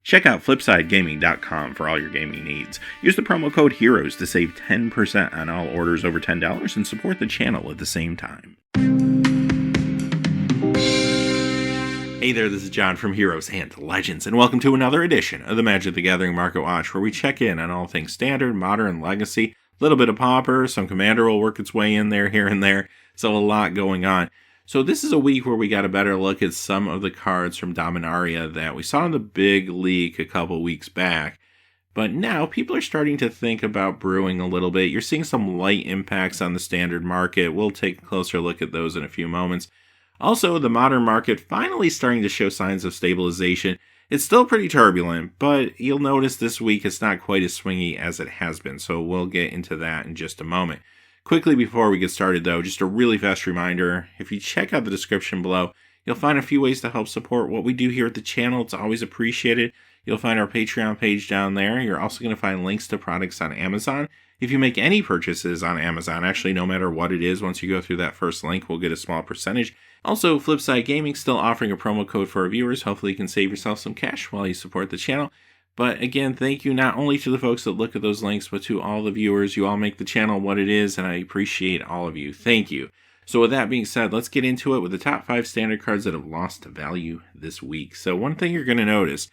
Check out FlipsideGaming.com for all your gaming needs. Use the promo code HEROES to save 10% on all orders over $10 and support the channel at the same time. Hey there, this is John from Heroes and Legends, and welcome to another edition of the Magic the Gathering Market Watch, where we check in on all things Standard, Modern, Legacy, a little bit of Pauper, some Commander will work its way in there, here and there, so a lot going on. So this is a week where we got a better look at some of the cards from Dominaria that we saw in the big leak a couple weeks back. But now people are starting to think about brewing a little bit. You're seeing some light impacts on the Standard market. We'll take a closer look at those in a few moments. Also, the Modern market finally starting to show signs of stabilization. It's still pretty turbulent, but you'll notice this week it's not quite as swingy as it has been. So we'll get into that in just a moment. Quickly before we get started though, just a really fast reminder, if you check out the description below, you'll find a few ways to help support what we do here at the channel. It's always appreciated. You'll find our Patreon page down there. You're also going to find links to products on Amazon. If you make any purchases on Amazon, actually no matter what it is, once you go through that first link, we'll get a small percentage. Also, Flipside Gaming still offering a promo code for our viewers. Hopefully you can save yourself some cash while you support the channel. But again, thank you not only to the folks that look at those links, but to all the viewers. You all make the channel what it is, and I appreciate all of you. Thank you. So with that being said, let's get into it with the top 5 Standard cards that have lost value this week. So one thing you're going to notice,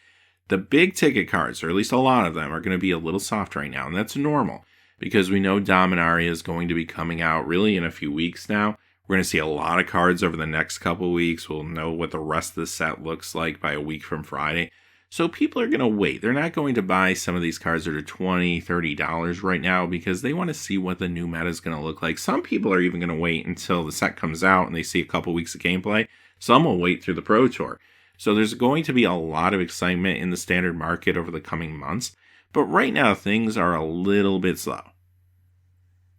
the big ticket cards, or at least a lot of them, are going to be a little soft right now, and that's normal because we know Dominaria is going to be coming out really in a few weeks now. We're going to see a lot of cards over the next couple weeks. We'll know what the rest of the set looks like by a week from Friday. So people are going to wait. They're not going to buy some of these cards that are $20, $30 right now because they want to see what the new meta is going to look like. Some people are even going to wait until the set comes out and they see a couple weeks of gameplay. Some will wait through the Pro Tour. So there's going to be a lot of excitement in the Standard market over the coming months. But right now, things are a little bit slow.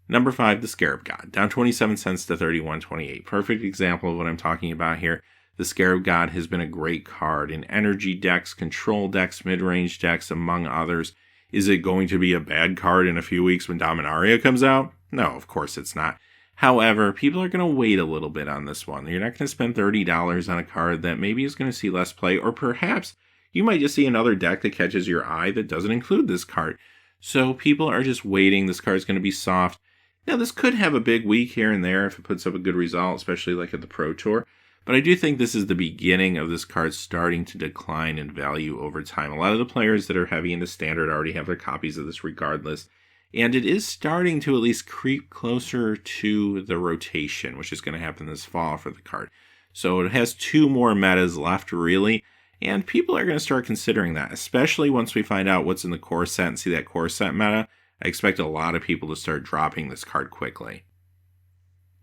Number 5, the Scarab God, down 27 cents to 31.28. Perfect example of what I'm talking about here. The Scarab God has been a great card in energy decks, control decks, mid-range decks, among others. Is it going to be a bad card in a few weeks when Dominaria comes out? No, of course it's not. However, people are going to wait a little bit on this one. You're not going to spend $30 on a card that maybe is going to see less play, or perhaps you might just see another deck that catches your eye that doesn't include this card. So people are just waiting. This card is going to be soft. Now, this could have a big week here and there if it puts up a good result, especially like at the Pro Tour. But I do think this is the beginning of this card starting to decline in value over time. A lot of the players that are heavy into Standard already have their copies of this regardless. And it is starting to at least creep closer to the rotation, which is going to happen this fall for the card. So it has 2 more metas left, really. And people are going to start considering that, especially once we find out what's in the core set and see that core set meta. I expect a lot of people to start dropping this card quickly.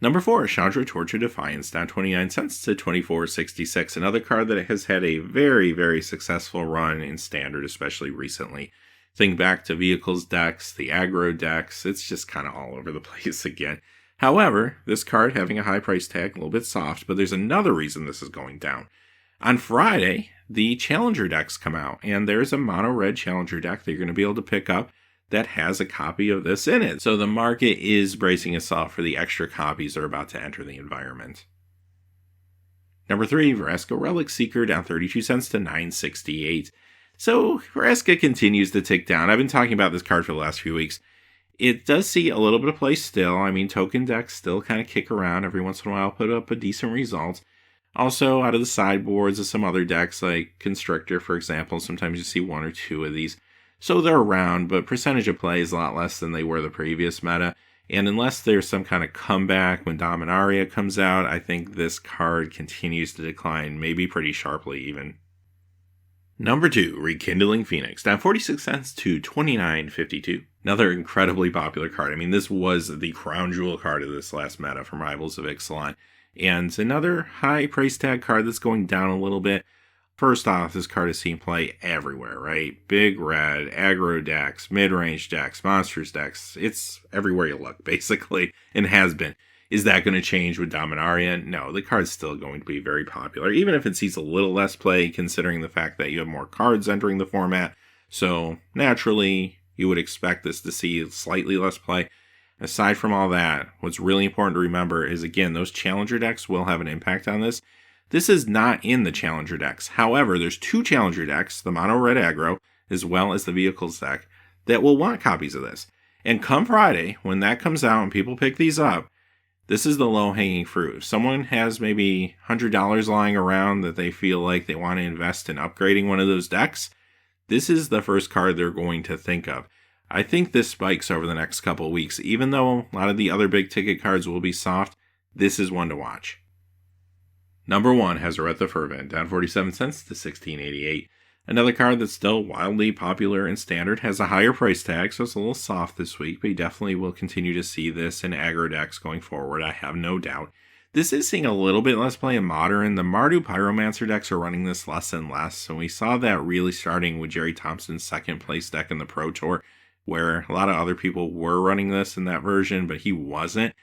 Number 4, Chandra Torture Defiance, down 29 cents to 24.66. Another card that has had a very, very successful run in Standard, especially recently. Think back to Vehicles decks, the aggro decks, it's just kind of all over the place again. However, this card having a high price tag, a little bit soft, but there's another reason this is going down. On Friday, the Challenger decks come out, and there's a mono-red Challenger deck that you're going to be able to pick up that has a copy of this in it. So the market is bracing itself for the extra copies that are about to enter the environment. Number 3, Vraska Relic Seeker, down 32 cents to 9.68. So Vraska continues to tick down. I've been talking about this card for the last few weeks. It does see a little bit of play still. I mean, token decks still kind of kick around every once in a while, put up a decent result. Also, out of the sideboards of some other decks like Constrictor, for example, sometimes you see 1 or 2 of these. So they're around, but percentage of play is a lot less than they were the previous meta. And unless there's some kind of comeback when Dominaria comes out, I think this card continues to decline, maybe pretty sharply even. Number 2, Rekindling Phoenix, down 46 cents to 29.52. Another incredibly popular card. I mean, this was the crown jewel card of this last meta from Rivals of Ixalan. And another high price tag card that's going down a little bit. First off, this card has seen play everywhere, right? Big red, aggro decks, mid-range decks, monsters decks. It's everywhere you look, basically, and has been. Is that going to change with Dominaria? No, the card's still going to be very popular, even if it sees a little less play, considering the fact that you have more cards entering the format. So, naturally, you would expect this to see slightly less play. Aside from all that, what's really important to remember is, again, those challenger decks will have an impact on this. This is not in the Challenger decks. However, there's 2 Challenger decks, the Mono Red Aggro, as well as the Vehicles deck, that will want copies of this. And come Friday, when that comes out and people pick these up, this is the low-hanging fruit. If someone has maybe $100 lying around that they feel like they want to invest in upgrading one of those decks, this is the first card they're going to think of. I think this spikes over the next couple of weeks. Even though a lot of the other big ticket cards will be soft, this is one to watch. Number 1 has Aretha Fervent, down 47 cents to 16.88. Another card that's still wildly popular in Standard, has a higher price tag, so it's a little soft this week, but you definitely will continue to see this in aggro decks going forward, I have no doubt. This is seeing a little bit less play in Modern. The Mardu Pyromancer decks are running this less and less, and we saw that really starting with Jerry Thompson's second place deck in the Pro Tour, where a lot of other people were running this in that version, but he wasn't.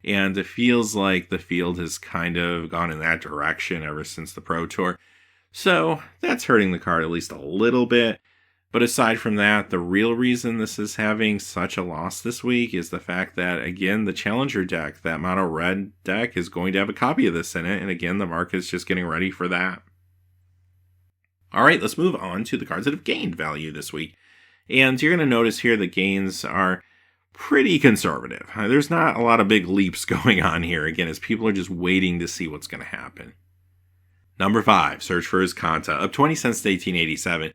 And it feels like the field has kind of gone in that direction ever since the Pro Tour. So that's hurting the card at least a little bit. But aside from that, the real reason this is having such a loss this week is the fact that, again, the Challenger deck, that Mono Red deck, is going to have a copy of this in it. And again, the market's just getting ready for that. All right, let's move on to the cards that have gained value this week. And you're going to notice here the gains are pretty conservative. There's not a lot of big leaps going on here, again, as people are just waiting to see what's going to happen. Number 5, Search for His Kanta, up 20 cents to 18.87.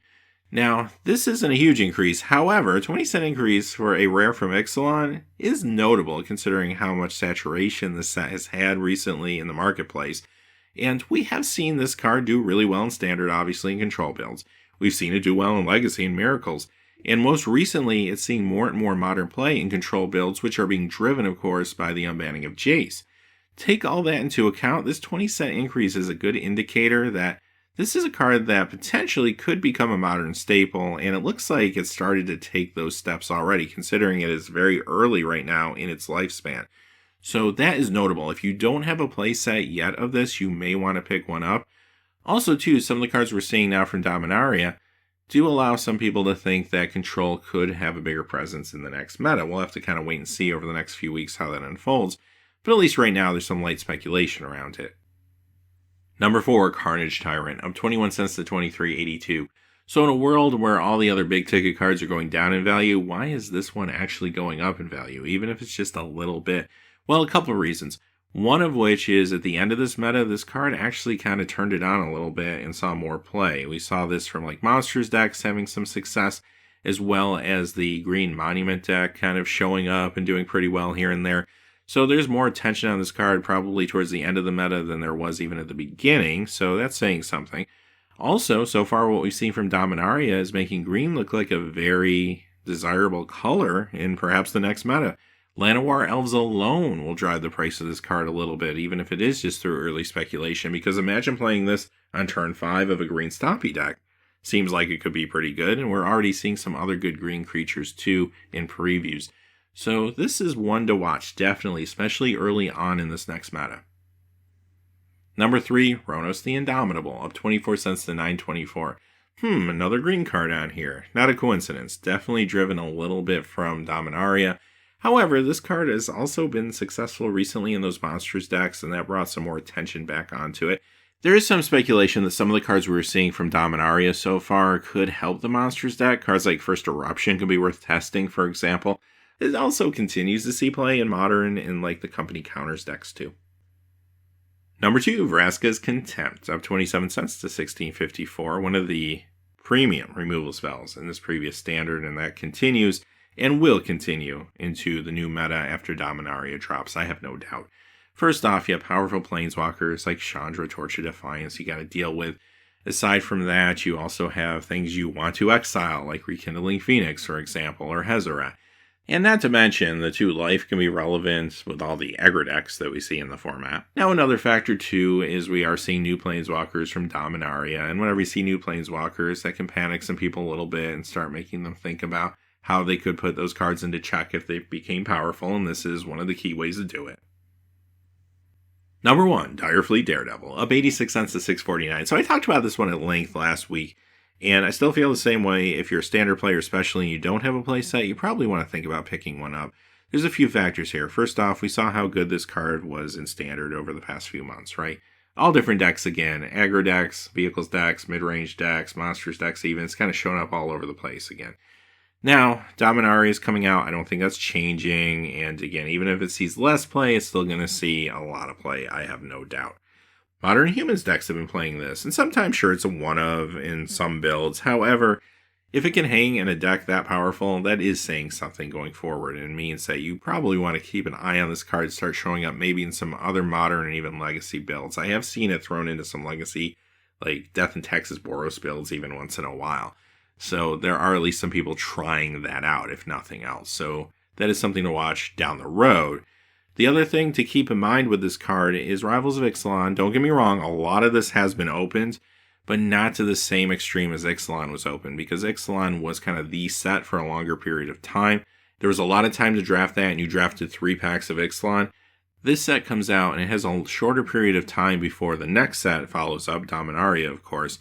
Now, this isn't a huge increase. However, a 20-cent increase for a rare from Ixalan is notable considering how much saturation this set has had recently in the marketplace. And we have seen this card do really well in Standard, obviously, in Control builds. We've seen it do well in Legacy and Miracles. And most recently, it's seeing more and more Modern play in Control builds, which are being driven, of course, by the unbanning of Jace. Take all that into account, this 20-cent increase is a good indicator that this is a card that potentially could become a Modern staple, and it looks like it's started to take those steps already, considering it is very early right now in its lifespan. So that is notable. If you don't have a playset yet of this, you may want to pick one up. Also, too, some of the cards we're seeing now from Dominaria do allow some people to think that Control could have a bigger presence in the next meta. We'll have to kind of wait and see over the next few weeks how that unfolds, but at least right now there's some light speculation around it. Number 4, Carnage Tyrant, up 21 cents to 23.82. So in a world where all the other big ticket cards are going down in value, why is this one actually going up in value, even if it's just a little bit? Well, a couple of reasons. One of which is at the end of this meta, this card actually kind of turned it on a little bit and saw more play. We saw this from like Monsters decks having some success, as well as the Green Monument deck kind of showing up and doing pretty well here and there. So there's more attention on this card probably towards the end of the meta than there was even at the beginning, so that's saying something. Also, so far what we've seen from Dominaria is making green look like a very desirable color in perhaps the next meta. Llanowar Elves alone will drive the price of this card a little bit, even if it is just through early speculation, because imagine playing this on turn 5 of a green Stompy deck. Seems like it could be pretty good, and we're already seeing some other good green creatures too in previews. So this is one to watch, definitely, especially early on in this next meta. Number 3, Ronos the Indomitable, up 24 cents to 9.24. Another green card on here. Not a coincidence, definitely driven a little bit from Dominaria. However, this card has also been successful recently in those Monsters decks, and that brought some more attention back onto it. There is some speculation that some of the cards we were seeing from Dominaria so far could help the Monsters deck. Cards like First Eruption could be worth testing, for example. It also continues to see play in Modern and like the Company Counters decks too. Number 2, Vraska's Contempt, up 27 cents to 16.54. One of the premium removal spells in this previous Standard, and that continues and will continue into the new meta after Dominaria drops, I have no doubt. First off, you have powerful planeswalkers like Chandra, Torch of Defiance you got to deal with. Aside from that, you also have things you want to exile, like Rekindling Phoenix, for example, or Hezeret. And not to mention, the 2 life can be relevant with all the aggro decks that we see in the format. Now, another factor, too, is we are seeing new planeswalkers from Dominaria, and whenever we see new planeswalkers, that can panic some people a little bit and start making them think about how they could put those cards into check if they became powerful, and this is one of the key ways to do it. Number 1, Direfleet Daredevil, up 86 cents to 6.49. So I talked about this one at length last week, and I still feel the same way. If you're a Standard player especially and you don't have a playset, you probably want to think about picking one up. There's a few factors here. First off, we saw how good this card was in Standard over the past few months, right? all different decks again. Aggro decks, vehicles decks, mid-range decks, monsters decks even. It's kind of showing up all over the place again. Now, Dominaria is coming out. I don't think that's changing. And again, even if it sees less play, it's still going to see a lot of play. I have no doubt. Modern Humans decks have been playing this. And sometimes, sure, it's a one-of in some builds. However, if it can hang in a deck that powerful, that is saying something going forward. And means that you probably want to keep an eye on this card, start showing up maybe in some other Modern and even Legacy builds. I have seen it thrown into some Legacy, like Death in Texas Boros builds even once in a while. So there are at least some people trying that out, if nothing else. So that is something to watch down the road. The other thing to keep in mind with this card is Rivals of Ixalan. Don't get me wrong, a lot of this has been opened, but not to the same extreme as Ixalan was opened, because Ixalan was kind of the set for a longer period of time. There was a lot of time to draft that, and you drafted 3 packs of Ixalan. This set comes out, and it has a shorter period of time before the next set follows up, Dominaria, of course.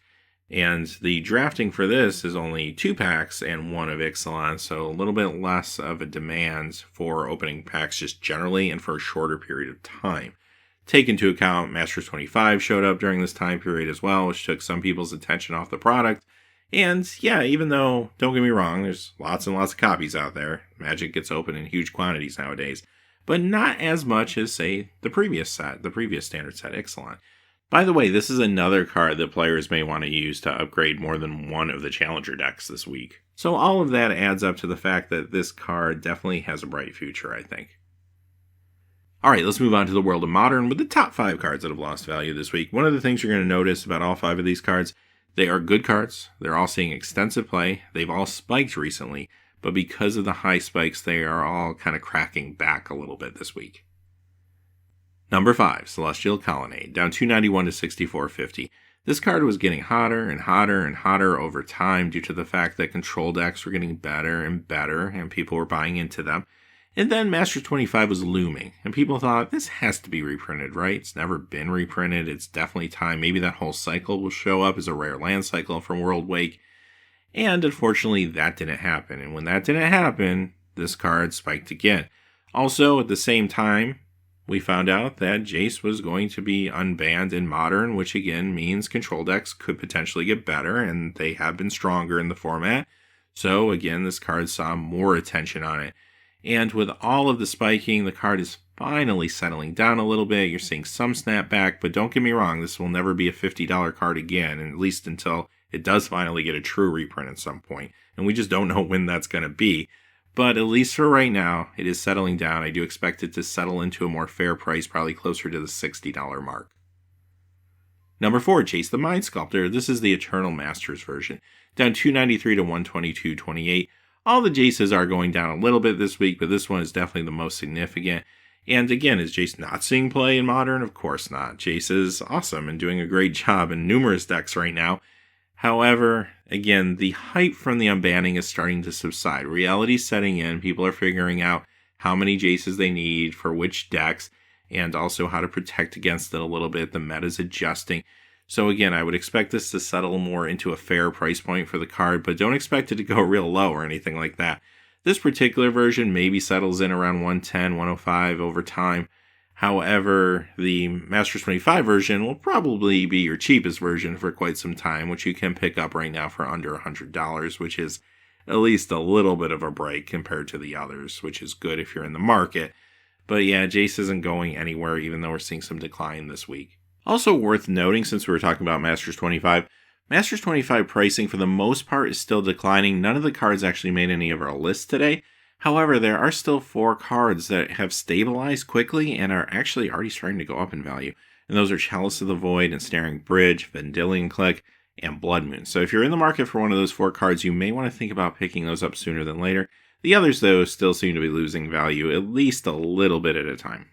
And the drafting for this is only 2 packs and 1 of Ixalan, so a little bit less of a demand for opening packs just generally and for a shorter period of time. Take into account Masters 25 showed up during this time period as well, which took some people's attention off the product. And yeah, even though, don't get me wrong, there's lots and lots of copies out there. Magic gets opened in huge quantities nowadays, but not as much as, say, the previous set, the previous standard set, Ixalan. By the way, this is another card that players may want to use to upgrade more than one of the Challenger decks this week. So all of that adds up to the fact that this card definitely has a bright future, I think. Alright, let's move on to the world of Modern with the top 5 cards that have lost value this week. One of the things you're going to notice about all 5 of these cards, they are good cards. They're all seeing extensive play. They've all spiked recently, but because of the high spikes, they are all kind of cracking back a little bit this week. Number 5, Celestial Colonnade, down 291 to 64.50. This card was getting hotter and hotter and hotter over time due to the fact that control decks were getting better and better and people were buying into them. And then Masters 25 was looming, and people thought, this has to be reprinted, right? It's never been reprinted. It's definitely time. Maybe that whole cycle will show up as a rare land cycle from World Wake. And unfortunately, that didn't happen. And when that didn't happen, this card spiked again. Also, at the same time, we found out that Jace was going to be unbanned in Modern, which again means control decks could potentially get better, and they have been stronger in the format. So again, this card saw more attention on it. And with all of the spiking, the card is finally settling down a little bit. You're seeing some snapback, but don't get me wrong, this will never be a $50 card again, at least until it does finally get a true reprint at some point. And we just don't know when that's going to be. But at least for right now, it is settling down. I do expect it to settle into a more fair price, probably closer to the $60 mark. Number 4, Jace the Mind Sculptor. This is the Eternal Masters version. Down 293 to 122.28. All the Jaces are going down a little bit this week, but this one is definitely the most significant. And again, is Jace not seeing play in Modern? Of course not. Jace is awesome and doing a great job in numerous decks right now. However, again, the hype from the unbanning is starting to subside. Reality's setting in. People are figuring out how many Jaces they need for which decks, and also how to protect against it a little bit. The meta's adjusting. So again, I would expect this to settle more into a fair price point for the card, but don't expect it to go real low or anything like that. This particular version maybe settles in around 110, 105 over time. However, the Masters 25 version will probably be your cheapest version for quite some time, which you can pick up right now for under $100, which is at least a little bit of a break compared to the others, which is good if you're in the market. But yeah, Jace isn't going anywhere, even though we're seeing some decline this week. Also worth noting, since we were talking about Masters 25, Masters 25 pricing for the most part is still declining. None of the cards actually made any of our lists today. However, there are still 4 cards that have stabilized quickly and are actually already starting to go up in value. And those are Chalice of the Void, Ensnaring Bridge, Vendilion Clique, and Blood Moon. So if you're in the market for one of those 4 cards, you may want to think about picking those up sooner than later. The others, though, still seem to be losing value, at least a little bit at a time.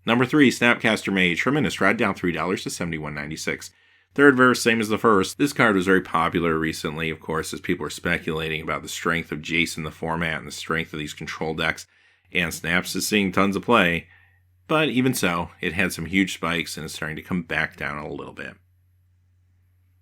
Number 3, Snapcaster Mage from Innistrad, down $3 to $71.96. Third verse, same as the first. This card was very popular recently, of course, as people were speculating about the strength of Jace in the format and the strength of these control decks, and Snaps is seeing tons of play. But even so, it had some huge spikes and is starting to come back down a little bit.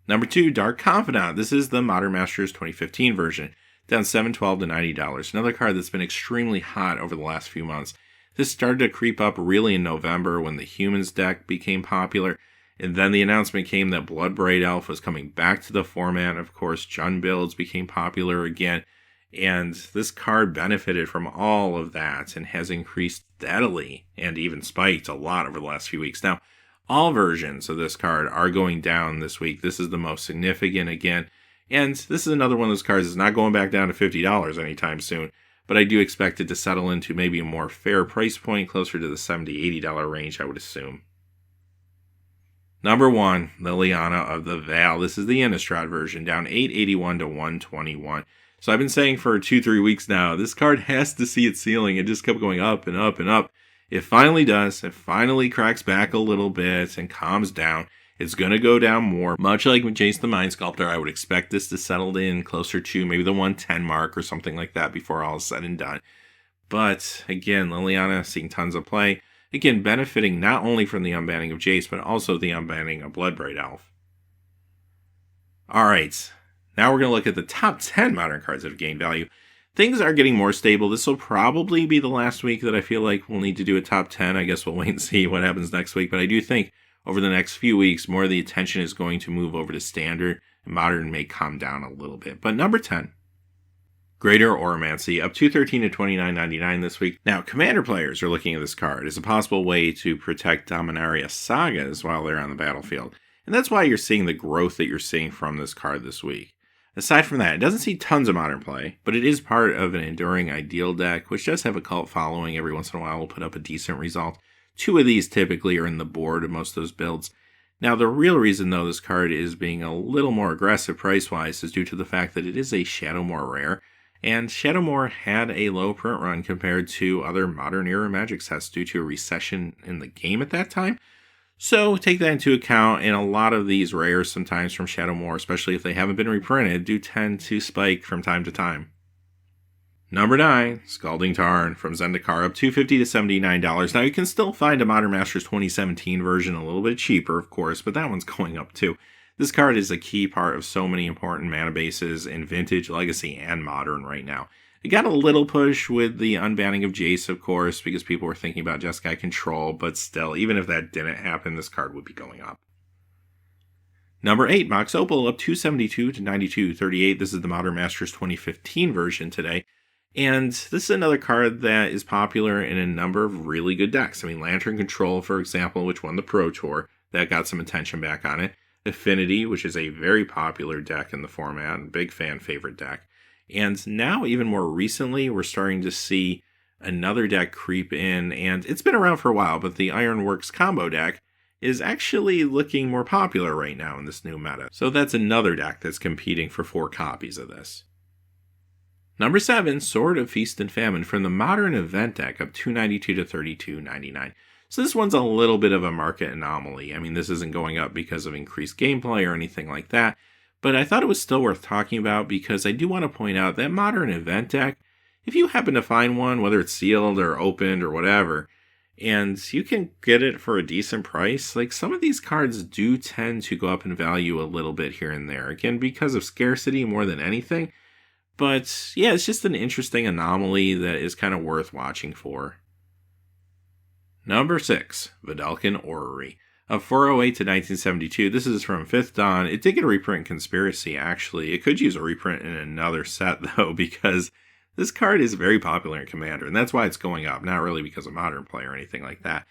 Number 2, Dark Confidant. This is the Modern Masters 2015 version, down $7.12 to $90. Another card that's been extremely hot over the last few months. This started to creep up really in November when the Humans deck became popular, and then the announcement came that Bloodbraid Elf was coming back to the format. Of course, Jund builds became popular again, and this card benefited from all of that and has increased steadily and even spiked a lot over the last few weeks. Now, all versions of this card are going down this week. This is the most significant again, and this is another one of those cards that's not going back down to $50 anytime soon, but I do expect it to settle into maybe a more fair price point, closer to the $70, $80 range, I would assume. Number 1, Liliana of the Val. This is the Innistrad version, down 881 to 121. So I've been saying for 2-3 weeks now, this card has to see its ceiling. It just kept going up and up and up. It finally does. It finally cracks back a little bit and calms down. It's going to go down more. Much like with Jace the Mind Sculptor, I would expect this to settle in closer to maybe the 110 mark or something like that before all is said and done. But again, Liliana seeing tons of play. Again, benefiting not only from the unbanning of Jace, but also the unbanning of Bloodbraid Elf. Alright, now we're going to look at the top 10 modern cards that have gained value. Things are getting more stable. This will probably be the last week that I feel like we'll need to do a top 10. I guess we'll wait and see what happens next week. But I do think over the next few weeks, more of the attention is going to move over to Standard, and Modern may calm down a little bit. But number 10. Greater Oromancy, up 213 to 29.99 this week. Now, Commander players are looking at this card as a possible way to protect Dominaria Sagas while they're on the battlefield. And that's why you're seeing the growth that you're seeing from this card this week. Aside from that, it doesn't see tons of Modern play, but it is part of an Enduring Ideal deck, which does have a cult following. Every once in a while, we'll put up a decent result. 2 of these typically are in the board of most of those builds. Now, the real reason, though, this card is being a little more aggressive price-wise is due to the fact that it is a Shadowmoor rare. And Shadowmoor had a low print run compared to other Modern Era Magic sets due to a recession in the game at that time. So take that into account, and a lot of these rares sometimes from Shadowmoor, especially if they haven't been reprinted, do tend to spike from time to time. Number 9, Scalding Tarn from Zendikar, up $250 to $79. Now you can still find a Modern Masters 2017 version a little bit cheaper, of course, but that one's going up too. This card is a key part of so many important mana bases in Vintage, Legacy, and Modern right now. It got a little push with the unbanning of Jace, of course, because people were thinking about Jeskai Control, but still, even if that didn't happen, this card would be going up. Number 8, Mox Opal, up 272 to 92.38. This is the Modern Masters 2015 version today. And this is another card that is popular in a number of really good decks. I mean, Lantern Control, for example, which won the Pro Tour, that got some attention back on it. Affinity, which is a very popular deck in the format, and big fan favorite deck. And now, even more recently, we're starting to see another deck creep in, and it's been around for a while, but the Ironworks combo deck is actually looking more popular right now in this new meta. So that's another deck that's competing for 4 copies of this. Number 7, Sword of Feast and Famine from the Modern Event deck, up 292 to 32.99. So this one's a little bit of a market anomaly. I mean, this isn't going up because of increased gameplay or anything like that, but I thought it was still worth talking about because I do want to point out that Modern Event deck, if you happen to find one, whether it's sealed or opened or whatever, and you can get it for a decent price, like some of these cards do tend to go up in value a little bit here and there. Again, because of scarcity more than anything. But yeah, it's just an interesting anomaly that is kind of worth watching for. Number 6, Vedalken Orrery, of 408 to 1972. This is from 5th Dawn. It did get a reprint in Conspiracy, actually. It could use a reprint in another set, though, because this card is very popular in Commander, and that's why it's going up, not really because of Modern play or anything like that.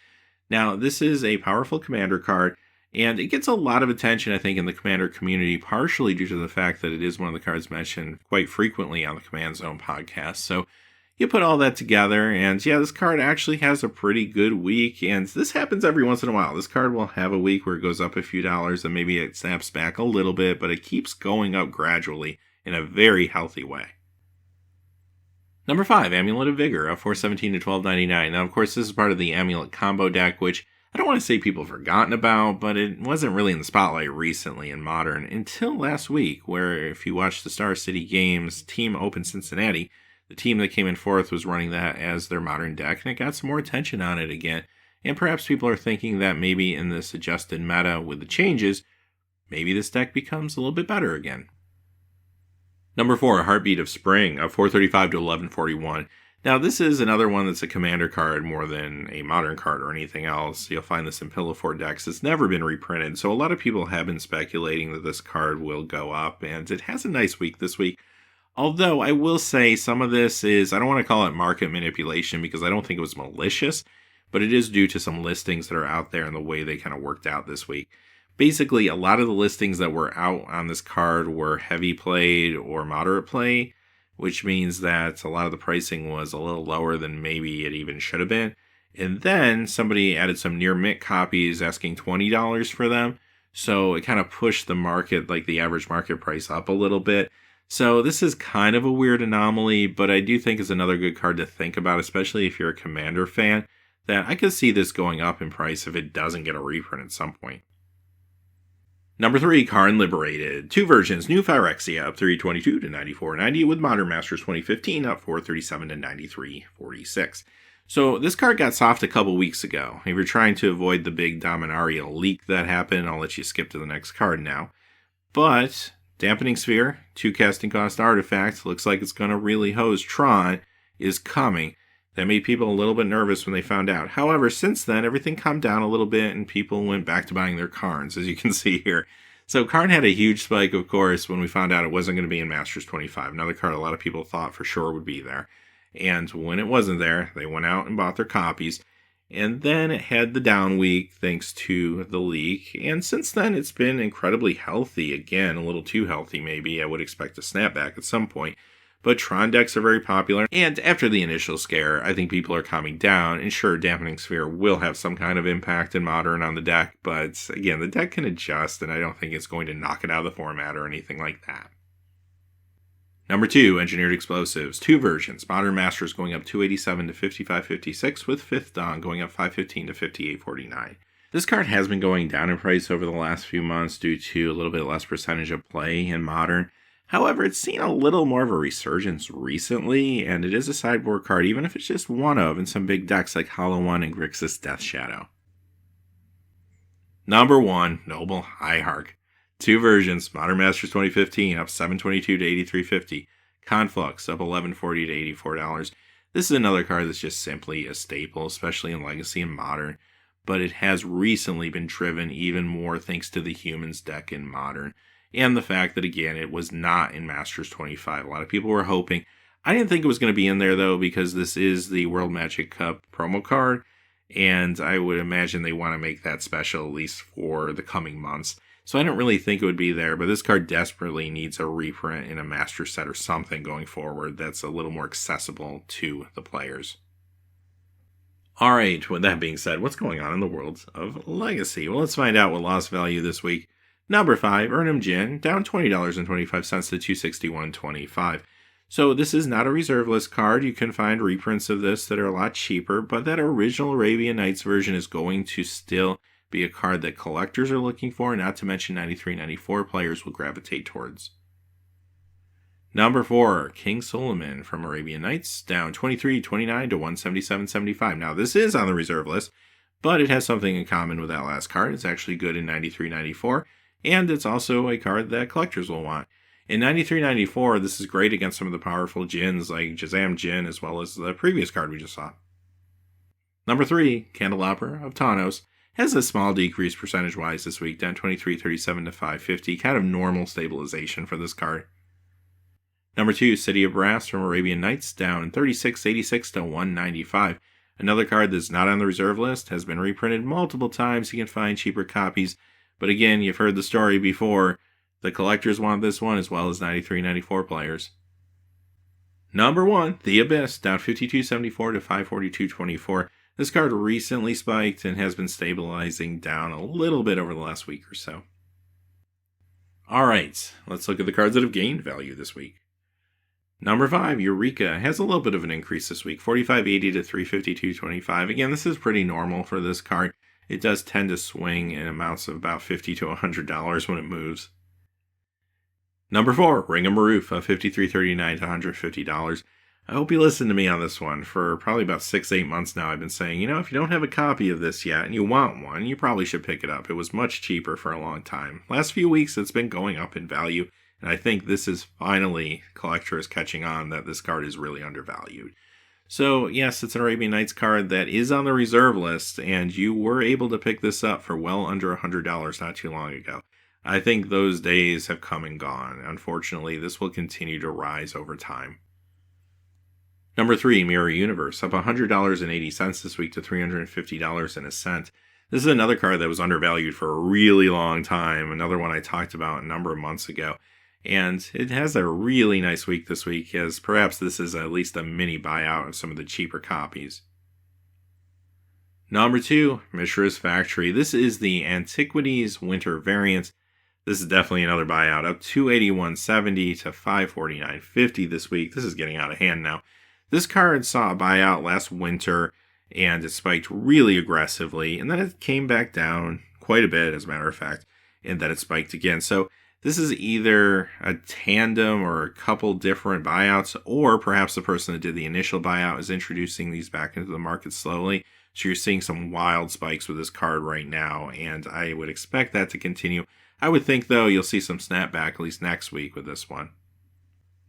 Now, this is a powerful Commander card, and it gets a lot of attention, I think, in the Commander community, partially due to the fact that it is one of the cards mentioned quite frequently on the Command Zone podcast. So you put all that together, and yeah, this card actually has a pretty good week, and this happens every once in a while. This card will have a week where it goes up a few dollars, and maybe it snaps back a little bit, but it keeps going up gradually in a very healthy way. Number 5, Amulet of Vigor, of 417 to 12.99. Now, of course, this is part of the Amulet combo deck, which I don't want to say people have forgotten about, but it wasn't really in the spotlight recently in Modern until last week, where if you watch the Star City Games Team Open Cincinnati, the team that came in 4th was running that as their Modern deck, and it got some more attention on it again. And perhaps people are thinking that maybe in this adjusted meta with the changes, maybe this deck becomes a little bit better again. Number 4, Heartbeat of Spring, of 435 to 1141. Now, this is another one that's a commander card more than a modern card or anything else. You'll find this in Pillow Fort decks. It's never been reprinted, so a lot of people have been speculating that this card will go up, and it has a nice week this week. Although, I will say some of this is, I don't want to call it market manipulation because I don't think it was malicious, but it is due to some listings that are out there and the way they kind of worked out this week. Basically, a lot of the listings that were out on this card were heavy played or moderate play, which means that a lot of the pricing was a little lower than maybe it even should have been. And then somebody added some near mint copies asking $20 for them. So it kind of pushed the market, like the average market price, up a little bit. So this is kind of a weird anomaly, but I do think it's another good card to think about, especially if you're a Commander fan, that I could see this going up in price if it doesn't get a reprint at some point. Number 3, Karn Liberated. 2 versions, New Phyrexia up 322 to 94.90 with Modern Masters 2015 up 437 to 93.46. So this card got soft a couple weeks ago. If you're trying to avoid the big Dominaria leak that happened, I'll let you skip to the next card now. But Dampening Sphere, 2 casting cost artifact, looks like it's going to really hose Tron, is coming. That made people a little bit nervous when they found out. However, since then, everything calmed down a little bit and people went back to buying their Karns, as you can see here. So Karn had a huge spike, of course, when we found out it wasn't going to be in Masters 25. Another card a lot of people thought for sure would be there. And when it wasn't there, they went out and bought their copies. And then it had the down week thanks to the leak. And since then, it's been incredibly healthy. Again, a little too healthy maybe. I would expect a snapback at some point. But Tron decks are very popular, and after the initial scare, I think people are calming down, and sure, Dampening Sphere will have some kind of impact in Modern on the deck, but again, the deck can adjust, and I don't think it's going to knock it out of the format or anything like that. Number 2, Engineered Explosives. 2 versions, Modern Masters going up 287 to 55.56, with 5th Dawn going up 515 to 58.49. This card has been going down in price over the last few months due to a little bit less percentage of play in Modern. However, it's seen a little more of a resurgence recently, and it is a sideboard card, even if it's just one of in some big decks like Hollow One and Grixis Death Shadow. Number 1, Noble Highhark. 2 versions, Modern Masters 2015 up 722 to 83.50, Conflux up 11.40 to $84. This is another card that's just simply a staple, especially in Legacy and Modern, but it has recently been driven even more thanks to the Humans deck in Modern. And the fact that, again, it was not in Masters 25. A lot of people were hoping. I didn't think it was going to be in there, though, because this is the World Magic Cup promo card. And I would imagine they want to make that special, at least for the coming months. So I didn't really think it would be there. But this card desperately needs a reprint in a Master set or something going forward that's a little more accessible to the players. Alright, with that being said, what's going on in the world of Legacy? Well, let's find out what lost value this week. Number 5, Urnham Jin, down $20.25 to $261.25. So this is not a reserve list card. You can find reprints of this that are a lot cheaper, but that original Arabian Nights version is going to still be a card that collectors are looking for, not to mention 93-94 players will gravitate towards. Number 4, King Solomon from Arabian Nights, down $23.29 to $177.75. Now this is on the reserve list, but it has something in common with that last card. It's actually good in 93-94. And it's also a card that collectors will want. In 93-94, this is great against some of the powerful Djinns like Jazam Djinn, as well as the previous card we just saw. Number 3, Candelabra of Tawnos, has a small decrease percentage-wise this week, down 23.37 to 5.50, kind of normal stabilization for this card. Number 2, City of Brass from Arabian Nights, down 36.86 to 195. Another card that's not on the reserve list, has been reprinted multiple times. You can find cheaper copies. But again, you've heard the story before. The collectors want this one as well as 93-94 players. Number 1, The Abyss, down 52.74 to 542.24. This card recently spiked and has been stabilizing down a little bit over the last week or so. Alright, let's look at the cards that have gained value this week. Number 5, Eureka, has a little bit of an increase this week, 45.80 to 352.25. Again, this is pretty normal for this card. It does tend to swing in amounts of about $50 to $100 when it moves. Number 4, Ring of Maroof, of $53.39 to $150. I hope you listen to me on this one. For probably about 6-8 months now, I've been saying, if you don't have a copy of this yet and you want one, you probably should pick it up. It was much cheaper for a long time. Last few weeks, it's been going up in value, and I think this is finally collectors catching on that this card is really undervalued. So yes, it's an Arabian Nights card that is on the reserve list, and you were able to pick this up for well under $100 not too long ago. I think those days have come and gone. Unfortunately, this will continue to rise over time. Number 3, Mirror Universe, up $100.80 this week to $350.01. This is another card that was undervalued for a really long time, another one I talked about a number of months ago. And it has a really nice week this week, as perhaps this is at least a mini buyout of some of the cheaper copies. Number 2, Mishra's Factory. This is the Antiquities Winter variant. This is definitely another buyout, up $281.70 to $549.50 this week. This is getting out of hand now. This card saw a buyout last winter, and it spiked really aggressively, and then it came back down quite a bit, as a matter of fact, and then it spiked again. So this is either a tandem or a couple different buyouts, or perhaps the person that did the initial buyout is introducing these back into the market slowly. So you're seeing some wild spikes with this card right now, and I would expect that to continue. I would think, though, you'll see some snapback at least next week with this one.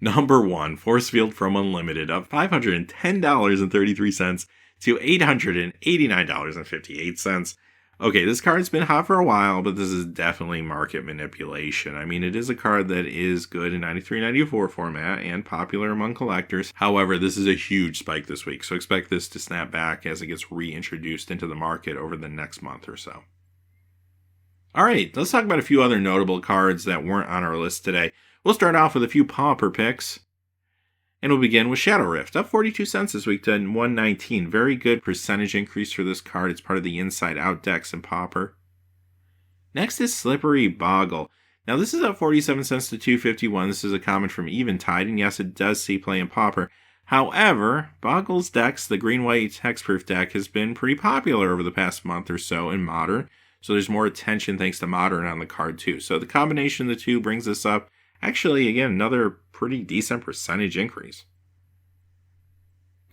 Number 1, Force Field from Unlimited, up $510.33 to $889.58. Okay, this card's been hot for a while, but this is definitely market manipulation. I mean, it is a card that is good in 93-94 format and popular among collectors. However, this is a huge spike this week, so expect this to snap back as it gets reintroduced into the market over the next month or so. Alright, let's talk about a few other notable cards that weren't on our list today. We'll start off with a few Pauper picks. And we'll begin with Shadow Rift, up 42 cents this week to 119. Very good percentage increase for this card. It's part of the Inside Out decks in Pauper. Next is Slippery Boggle. Now this is up 47 cents to 251. This is a common from Eventide, and yes, it does see play in Pauper. However, Boggle's decks, the green-white hexproof deck, has been pretty popular over the past month or so in Modern. So there's more attention thanks to Modern on the card too. So the combination of the two brings us up. Actually, again, another pretty decent percentage increase.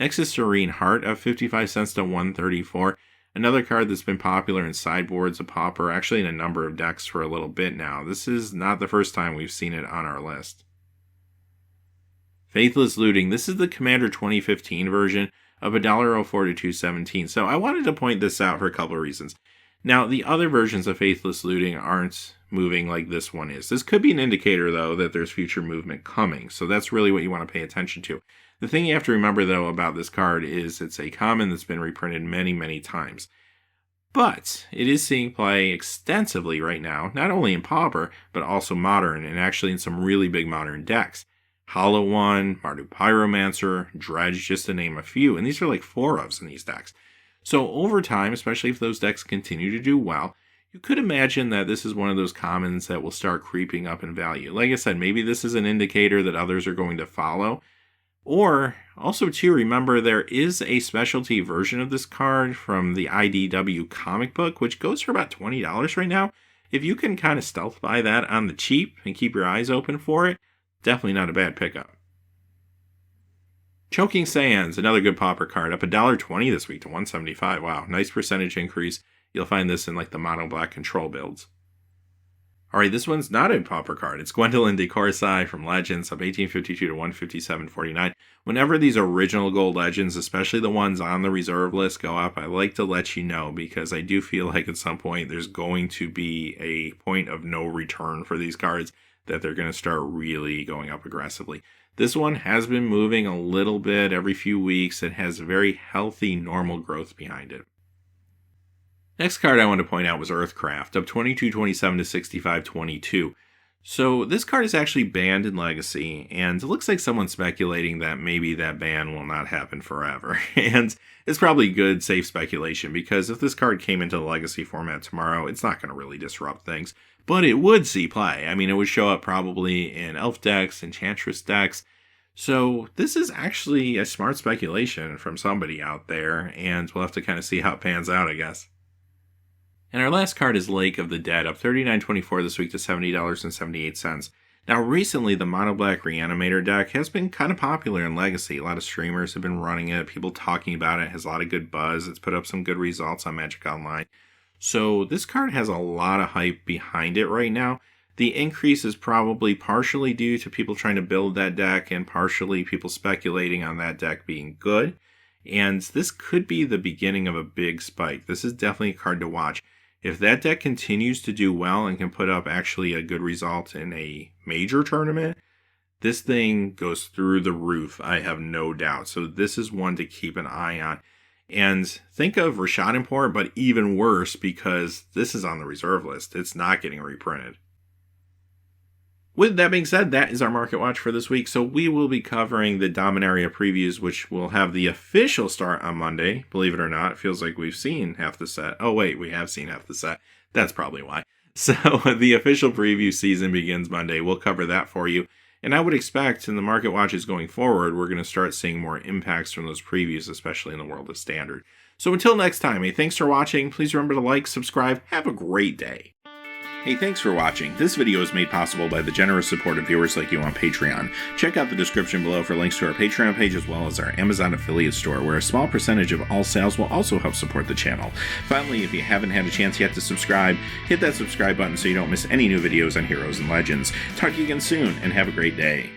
Next is Serene Heart, up 55 cents to 134. Another card that's been popular in sideboards of Pauper, actually in a number of decks for a little bit now. This is not the first time we've seen it on our list. Faithless Looting. This is the Commander 2015 version of $1.04 to $2.17. So I wanted to point this out for a couple of reasons. Now, the other versions of Faithless Looting aren't moving like this one is. This could be an indicator, though, that there's future movement coming. So that's really what you want to pay attention to. The thing you have to remember, though, about this card is it's a common that's been reprinted many, many times. But it is seeing play extensively right now, not only in Pauper, but also Modern, and actually in some really big Modern decks. Hollow One, Mardu Pyromancer, Dredge, just to name a few. And these are like 4-ofs in these decks. So over time, especially if those decks continue to do well, you could imagine that this is one of those commons that will start creeping up in value. Like I said, maybe this is an indicator that others are going to follow. Or also, too, remember there is a specialty version of this card from the IDW comic book, which goes for about $20 right now. If you can kind of stealth buy that on the cheap and keep your eyes open for it, definitely not a bad pickup. Choking Sands, another good Pauper card, up $1.20 this week to $1.75. Wow, nice percentage increase. You'll find this in like the mono black control builds. Alright, this one's not a Pauper card. It's Gwendolyn de Corsai from Legends, up $18.52 to $157.49. Whenever these original gold Legends, especially the ones on the reserve list, go up, I like to let you know, because I do feel like at some point there's going to be a point of no return for these cards, that they're going to start really going up aggressively. This one has been moving a little bit every few weeks. It has very healthy, normal growth behind it. Next card I want to point out was Earthcraft, up $22.27 to $65.22. So this card is actually banned in Legacy, and it looks like someone's speculating that maybe that ban will not happen forever. And it's probably good, safe speculation, because if this card came into the Legacy format tomorrow, it's not going to really disrupt things. But it would see play. I mean, it would show up probably in Elf decks, Enchantress decks. So this is actually a smart speculation from somebody out there, and we'll have to kind of see how it pans out, I guess. And our last card is Lake of the Dead, up $39.24 this week to $70.78. Now, recently, the Mono Black Reanimator deck has been kind of popular in Legacy. A lot of streamers have been running it, people talking about it, has a lot of good buzz. It's put up some good results on Magic Online. So this card has a lot of hype behind it right now. The increase is probably partially due to people trying to build that deck and partially people speculating on that deck being good. and this could be the beginning of a big spike. This is definitely a card to watch. If that deck continues to do well and can put up actually a good result in a major tournament, this thing goes through the roof, I have no doubt. So this is one to keep an eye on. And think of Rashad Import, but even worse because this is on the reserve list. It's not getting reprinted. With that being said, that is our market watch for this week. So we will be covering the Dominaria Previews, which will have the official start on Monday. Believe it or not, it feels like we've seen half the set. Oh wait, we have seen half the set. That's probably why. So the official preview season begins Monday. We'll cover that for you. And I would expect in the market watches going forward, we're going to start seeing more impacts from those previews, especially in the world of Standard. So until next time, thanks for watching. Please remember to like, subscribe. Have a great day. Hey, thanks for watching. This video is made possible by the generous support of viewers like you on Patreon. Check out the description below for links to our Patreon page as well as our Amazon affiliate store, where a small percentage of all sales will also help support the channel. Finally, if you haven't had a chance yet to subscribe, hit that subscribe button so you don't miss any new videos on Heroes and Legends. Talk to you again soon, and have a great day.